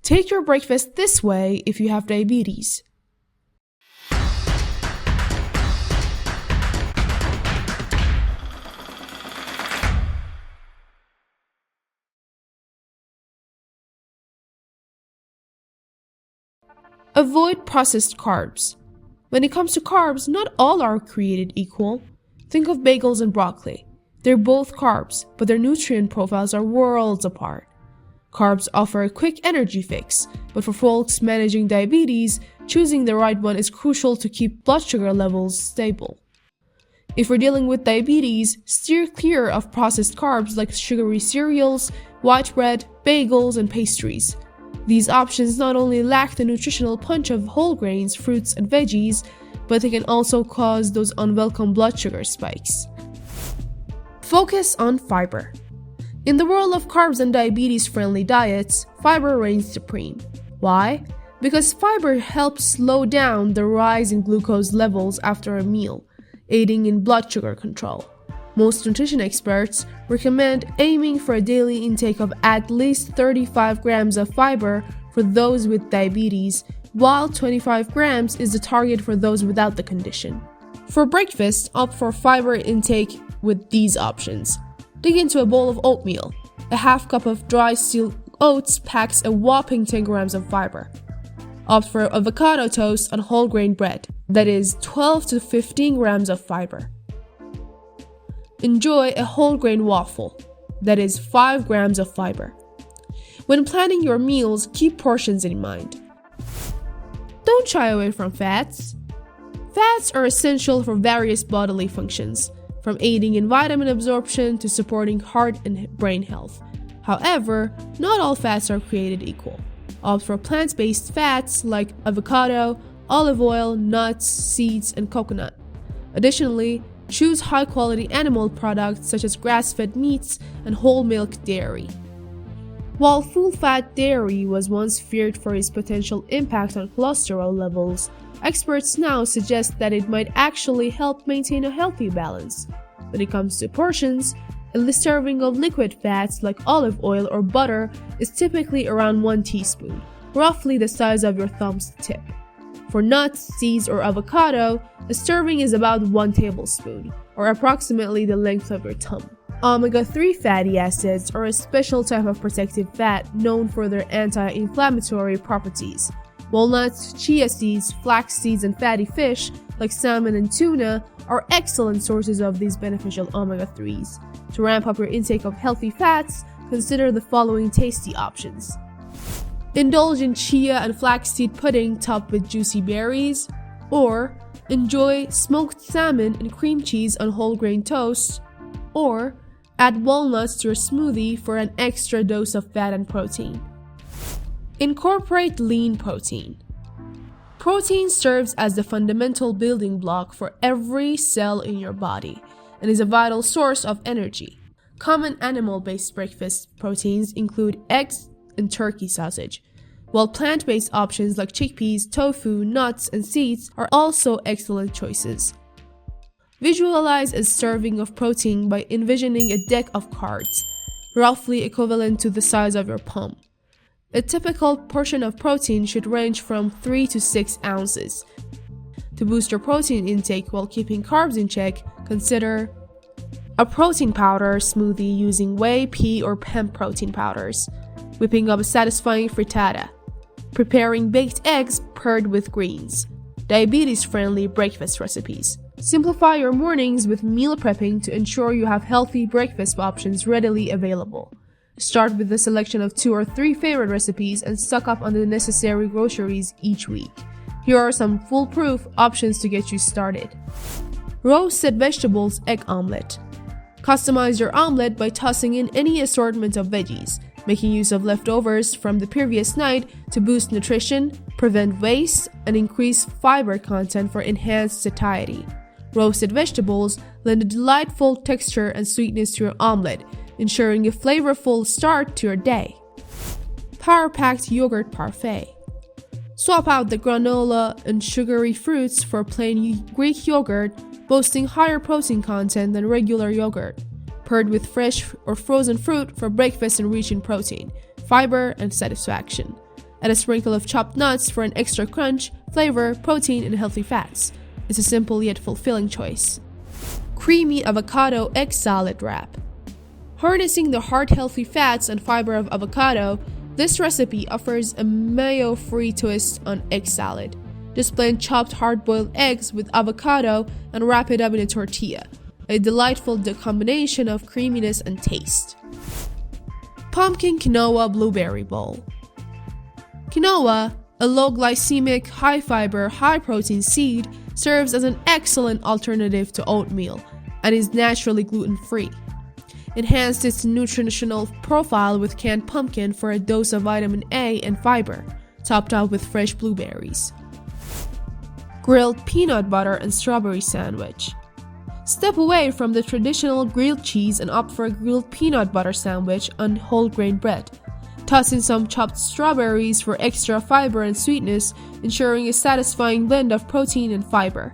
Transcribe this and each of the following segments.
Take your breakfast this way if you have diabetes. Avoid processed carbs. When it comes to carbs, not all are created equal. Think of bagels and broccoli. They're both carbs, but their nutrient profiles are worlds apart. Carbs offer a quick energy fix, but for folks managing diabetes, choosing the right one is crucial to keep blood sugar levels stable. If you're dealing with diabetes, steer clear of processed carbs like sugary cereals, white bread, bagels, and pastries. These options not only lack the nutritional punch of whole grains, fruits, and veggies, but they can also cause those unwelcome blood sugar spikes. Focus on fiber. In the world of carbs and diabetes-friendly diets, fiber reigns supreme. Why? Because fiber helps slow down the rise in glucose levels after a meal, aiding in blood sugar control. Most nutrition experts recommend aiming for a daily intake of at least 35 grams of fiber for those with diabetes, while 25 grams is the target for those without the condition. For breakfast, opt for fiber intake with these options. Dig into a bowl of oatmeal. A half cup of dry steel oats packs a whopping 10 grams of fiber. Opt for avocado toast on whole grain bread, that is 12 to 15 grams of fiber. Enjoy a whole grain waffle, that is 5 grams of fiber. When planning your meals, keep portions in mind. Don't shy away from fats. Fats are essential for various bodily functions, from aiding in vitamin absorption to supporting heart and brain health. However, not all fats are created equal. Opt for plant-based fats like avocado, olive oil, nuts, seeds, and coconut. Additionally, choose high-quality animal products such as grass-fed meats and whole milk dairy. While full-fat dairy was once feared for its potential impact on cholesterol levels, experts now suggest that it might actually help maintain a healthy balance. When it comes to portions, a serving of liquid fats like olive oil or butter is typically around 1 teaspoon, roughly the size of your thumb's tip. For nuts, seeds, or avocado, a serving is about 1 tablespoon, or approximately the length of your thumb. Omega-3 fatty acids are a special type of protective fat known for their anti-inflammatory properties. Walnuts, chia seeds, flax seeds, and fatty fish, like salmon and tuna, are excellent sources of these beneficial omega-3s. To ramp up your intake of healthy fats, consider the following tasty options. Indulge in chia and flaxseed pudding topped with juicy berries, or enjoy smoked salmon and cream cheese on whole grain toast, or add walnuts to your smoothie for an extra dose of fat and protein. Incorporate lean protein. Protein serves as the fundamental building block for every cell in your body and is a vital source of energy. Common animal-based breakfast proteins include eggs and turkey sausage, while plant-based options like chickpeas, tofu, nuts, and seeds are also excellent choices. Visualize a serving of protein by envisioning a deck of cards, roughly equivalent to the size of your palm. A typical portion of protein should range from 3 to 6 ounces. To boost your protein intake while keeping carbs in check, consider a protein powder smoothie using whey, pea, or hemp protein powders, whipping up a satisfying frittata, preparing baked eggs paired with greens, diabetes-friendly breakfast recipes. Simplify your mornings with meal prepping to ensure you have healthy breakfast options readily available. Start with a selection of 2 or 3 favorite recipes and stock up on the necessary groceries each week. Here are some foolproof options to get you started. Roasted vegetables egg omelet. Customize your omelet by tossing in any assortment of veggies, making use of leftovers from the previous night to boost nutrition, prevent waste, and increase fiber content for enhanced satiety. Roasted vegetables lend a delightful texture and sweetness to your omelet, ensuring a flavorful start to your day. Power-packed yogurt parfait. Swap out the granola and sugary fruits for plain Greek yogurt, boasting higher protein content than regular yogurt, paired with fresh or frozen fruit for breakfast and rich in protein, fiber, and satisfaction. Add a sprinkle of chopped nuts for an extra crunch, flavor, protein, and healthy fats. It's a simple yet fulfilling choice. Creamy avocado egg salad wrap. Harnessing the heart-healthy fats and fiber of avocado, this recipe offers a mayo-free twist on egg salad. Just blend chopped hard-boiled eggs with avocado and wrap it up in a tortilla. A delightful combination of creaminess and taste. Pumpkin quinoa blueberry bowl. Quinoa, a low-glycemic, high-fiber, high-protein seed, serves as an excellent alternative to oatmeal and is naturally gluten-free. Enhance its nutritional profile with canned pumpkin for a dose of vitamin A and fiber, topped off with fresh blueberries. Grilled peanut butter and strawberry sandwich. Step away from the traditional grilled cheese and opt for a grilled peanut butter sandwich on whole grain bread. Toss in some chopped strawberries for extra fiber and sweetness, ensuring a satisfying blend of protein and fiber.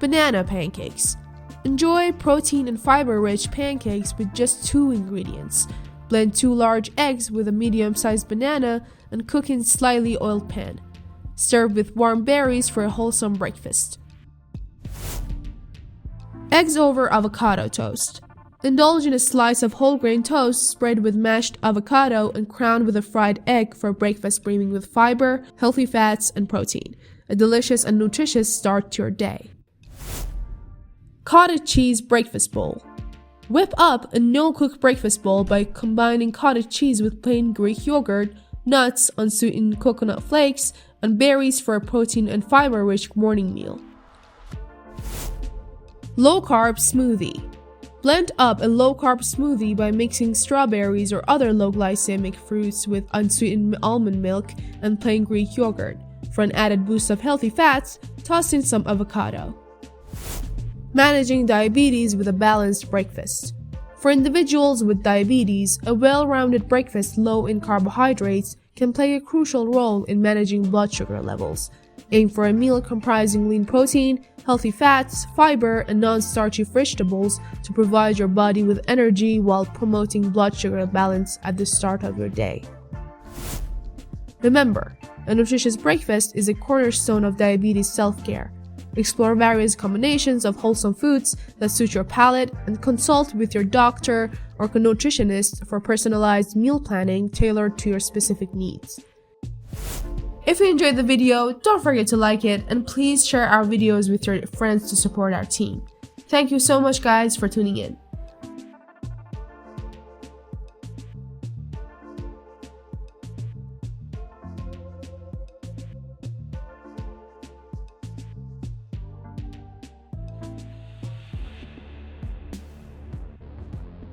Banana pancakes. Enjoy protein and fiber-rich pancakes with just 2 ingredients. Blend 2 large eggs with a medium-sized banana and cook in slightly oiled pan. Serve with warm berries for a wholesome breakfast. Eggs over avocado toast. Indulge in a slice of whole grain toast spread with mashed avocado and crowned with a fried egg for breakfast brimming with fiber, healthy fats, and protein. A delicious and nutritious start to your day. Cottage cheese breakfast bowl. Whip up a no-cook breakfast bowl by combining cottage cheese with plain Greek yogurt, nuts, unsweetened coconut flakes, and berries for a protein and fiber-rich morning meal. Low-carb smoothie. Blend up a low-carb smoothie by mixing strawberries or other low-glycemic fruits with unsweetened almond milk and plain Greek yogurt. For an added boost of healthy fats, toss in some avocado. Managing diabetes with a balanced breakfast. For individuals with diabetes, a well-rounded breakfast low in carbohydrates can play a crucial role in managing blood sugar levels. Aim for a meal comprising lean protein, healthy fats, fiber, and non-starchy vegetables to provide your body with energy while promoting blood sugar balance at the start of your day. Remember, a nutritious breakfast is a cornerstone of diabetes self-care. Explore various combinations of wholesome foods that suit your palate and consult with your doctor or nutritionist for personalized meal planning tailored to your specific needs. If you enjoyed the video, don't forget to like it and please share our videos with your friends to support our team. Thank you so much guys for tuning in.